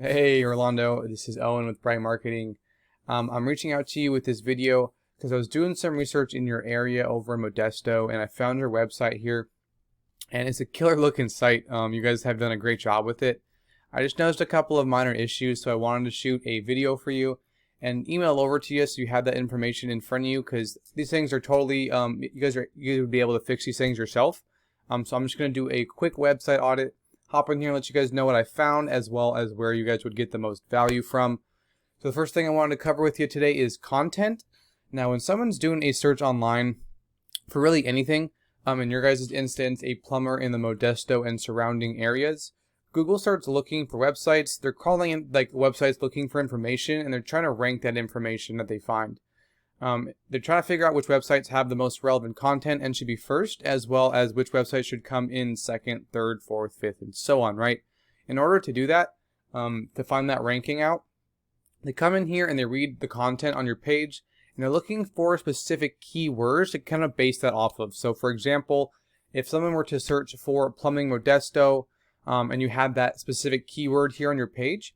Hey Orlando, this is Owen with Bright Marketing. I'm reaching out to you with this video because I was doing some research in your area over in Modesto, and I found your website here, and it's a killer looking site. You guys have done a great job with it. I just noticed a couple of minor issues, so I wanted to shoot a video for you and email over to you so you have that information in front of you, because these things are totally you would be able to fix these things yourself. So I'm just going to do a quick website audit, hop in here and let you guys know what I found, as well as where you guys would get the most value from. So the first thing I wanted to cover with you today is content. Now, when someone's doing a search online for really anything, in your guys' instance, a plumber in the Modesto and surrounding areas, Google starts looking for websites. They're calling in like websites looking for information, and they're trying to rank that information that they find. They're trying to figure out which websites have the most relevant content and should be first, as well as which websites should come in second, third, fourth, fifth, and so on, right? In order to do that, to find that ranking out, they come in here and they read the content on your page, and they're looking for specific keywords to kind of base that off of. So for example, if someone were to search for plumbing Modesto, and you had that specific keyword here on your page,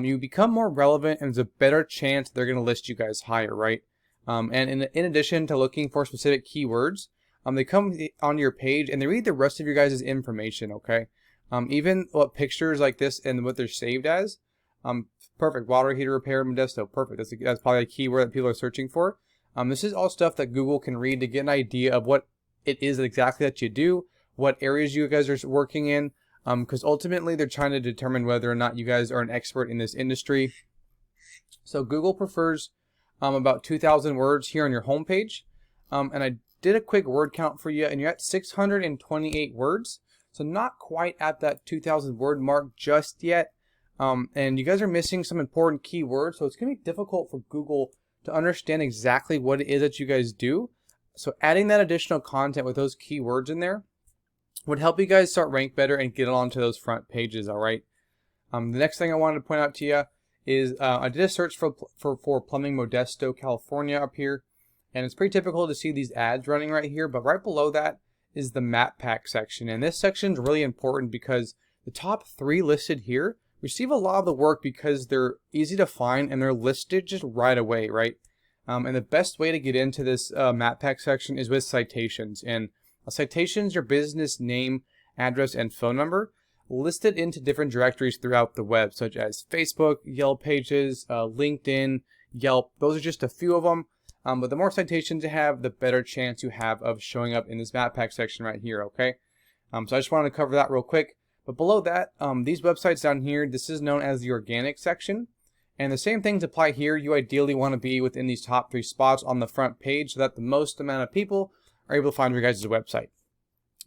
you become more relevant, and there's a better chance they're going to list you guys higher, right? And in addition to looking for specific keywords, they come onto your page and they read the rest of your guys' information, okay? Even what pictures like this and what they're saved as. Perfect, water heater repair Modesto, perfect. That's probably a keyword that people are searching for. This is all stuff that Google can read to get an idea of what it is exactly that you do, what areas you guys are working in, because ultimately they're trying to determine whether or not you guys are an expert in this industry. So Google prefers about 2,000 words here on your homepage. And I did a quick word count for you, and you're at 628 words. So not quite at that 2,000 word mark just yet. And you guys are missing some important keywords, so it's going to be difficult for Google to understand exactly what it is that you guys do. So adding that additional content with those keywords in there would help you guys start rank better and get onto those front pages, all right? The next thing I wanted to point out to you is I did a search for plumbing Modesto, California up here, and it's pretty typical to see these ads running right here, but right below that is the map pack section, and this section is really important because the top 3 listed here receive a lot of the work because they're easy to find and they're listed just right away, right? And the best way to get into this map pack section is with citations, and a citation is your business name, address, and phone number listed into different directories throughout the web, such as Facebook, Yelp pages, LinkedIn, Yelp. Those are just a few of them. But the more citations you have, the better chance you have of showing up in this map pack section right here, okay? So I just wanted to cover that real quick. But below that, these websites down here, this is known as the organic section. And the same things apply here. You ideally want to be within these top 3 spots on the front page so that the most amount of people are able to find your guys' website.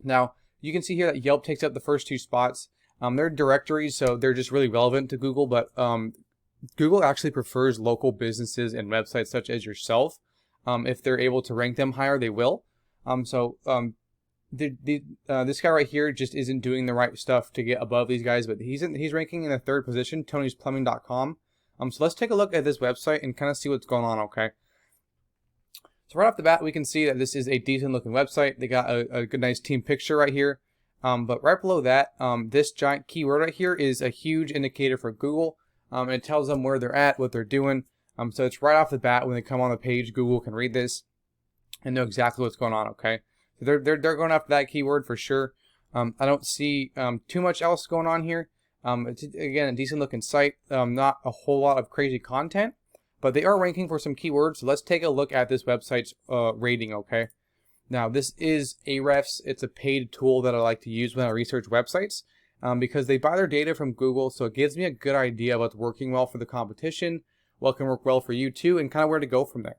Now, you can see here that Yelp takes up the first 2 spots. They're directories, so they're just really relevant to Google, but Google actually prefers local businesses and websites such as yourself. If they're able to rank them higher, they will. This guy right here just isn't doing the right stuff to get above these guys, but he's ranking in the 3rd position, Tony'sPlumbing.com. So let's take a look at this website and kind of see what's going on, okay? So right off the bat, we can see that this is a decent looking website. They got a good, nice team picture right here. But right below that, this giant keyword right here is a huge indicator for Google. And it tells them where they're at, what they're doing. So it's right off the bat when they come on the page, Google can read this and know exactly what's going on, okay? So they're going after that keyword for sure. I don't see too much else going on here. It's, again, a decent looking site. Not a whole lot of crazy content, but they are ranking for some keywords. So let's take a look at this website's rating, okay? Now, this is Ahrefs. It's a paid tool that I like to use when I research websites because they buy their data from Google, so it gives me a good idea of what's working well for the competition, what can work well for you too, and kind of where to go from there.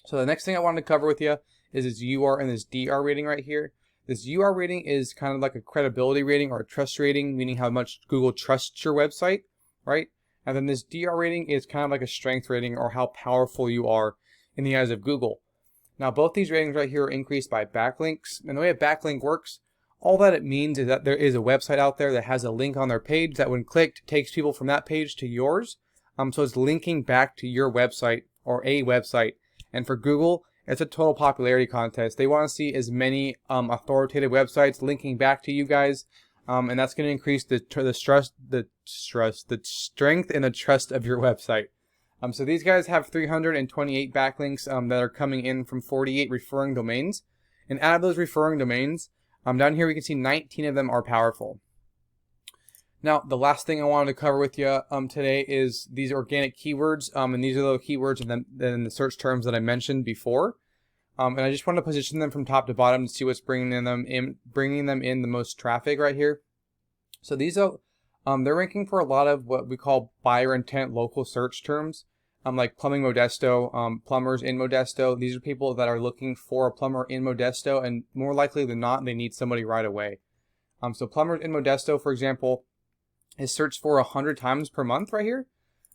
So the next thing I wanted to cover with you is this UR and this DR rating right here. This UR rating is kind of like a credibility rating or a trust rating, meaning how much Google trusts your website, right? And then this DR rating is kind of like a strength rating or how powerful you are in the eyes of Google. Now, both these ratings right here are increased by backlinks. And the way a backlink works, all that it means is that there is a website out there that has a link on their page that when clicked takes people from that page to yours. So it's linking back to your website or a website. And for Google, it's a total popularity contest. They want to see as many authoritative websites linking back to you guys and that's going to increase the strength and the trust of your website. So these guys have 328 backlinks that are coming in from 48 referring domains, and out of those referring domains, down here we can see 19 of them are powerful. Now, the last thing I wanted to cover with you today is these organic keywords, and these are the keywords and then the search terms that I mentioned before. And I just want to position them from top to bottom to see what's bringing them in the most traffic right here. So these are, they're ranking for a lot of what we call buyer intent local search terms, like plumbing Modesto, plumbers in Modesto. These are people that are looking for a plumber in Modesto, and more likely than not, they need somebody right away. So plumbers in Modesto, for example, is searched for 100 times per month right here.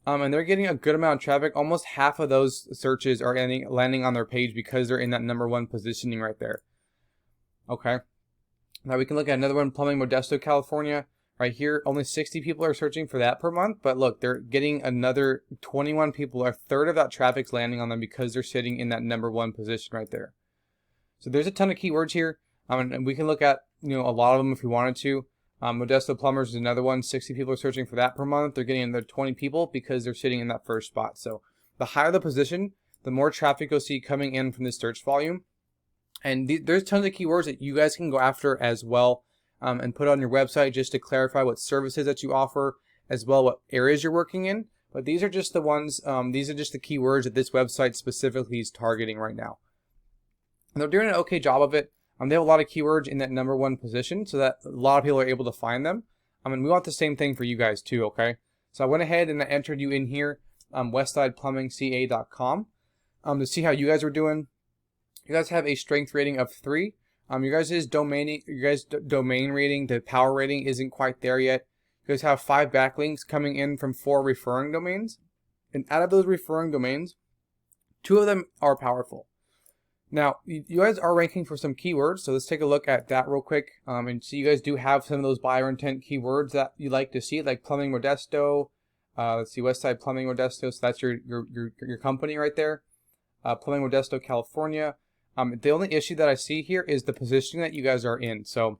And they're getting a good amount of traffic. Almost half of those searches are landing on their page because they're in that #1 positioning right there. Okay. Now we can look at another one, plumbing Modesto, California. Right here, only 60 people are searching for that per month. But look, they're getting another 21 people. A third of that traffic's landing on them because they're sitting in that #1 position right there. So there's a ton of keywords here. And we can look at a lot of them if we wanted to. Modesto Plumbers is another one. 60 people are searching for that per month. They're getting another 20 people because they're sitting in that first spot. So the higher the position, the more traffic you'll see coming in from this search volume. And there's tons of keywords that you guys can go after as well, and put on your website just to clarify what services that you offer, as well what areas you're working in. But these are just the ones, these are just the keywords that this website specifically is targeting right now. And they're doing an okay job of it. They have a lot of keywords in that #1 position so that a lot of people are able to find them. And we want the same thing for you guys too, okay? So I went ahead and I entered you in here, westsideplumbingca.com, to see how you guys are doing. You guys have a strength rating of 3. Your guys' domain rating, the power rating isn't quite there yet. You guys have 5 backlinks coming in from 4 referring domains. And out of those referring domains, 2 of them are powerful. Now, you guys are ranking for some keywords, so let's take a look at that real quick. And so you guys do have some of those buyer intent keywords that you like to see, like plumbing Modesto. Let's see, Westside Plumbing Modesto. So that's your company right there. Plumbing Modesto, California. The only issue that I see here is the positioning that you guys are in. So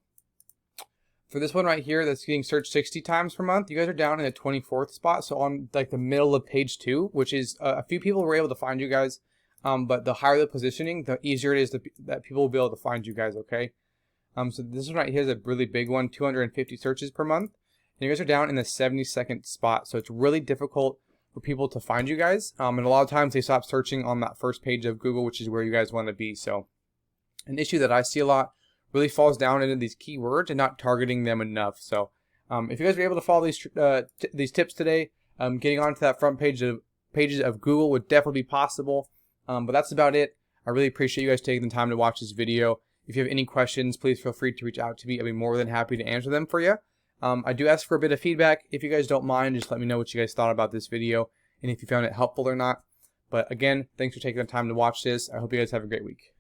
for this one right here, that's getting searched 60 times per month, you guys are down in the 24th spot. So on like the middle of page 2, which is a few people were able to find you guys. But the higher the positioning, the easier it is that people will be able to find you guys, okay? So this one right here is a really big one, 250 searches per month. And you guys are down in the 72nd spot. So it's really difficult for people to find you guys. And a lot of times they stop searching on that first page of Google, which is where you guys want to be. So an issue that I see a lot really falls down into these keywords and not targeting them enough. So if you guys were able to follow these tips today, getting onto that front pages of Google would definitely be possible. But that's about it. I really appreciate you guys taking the time to watch this video. If you have any questions, please feel free to reach out to me. I'll be more than happy to answer them for you. I do ask for a bit of feedback. If you guys don't mind, just let me know what you guys thought about this video and if you found it helpful or not. But again, thanks for taking the time to watch this. I hope you guys have a great week.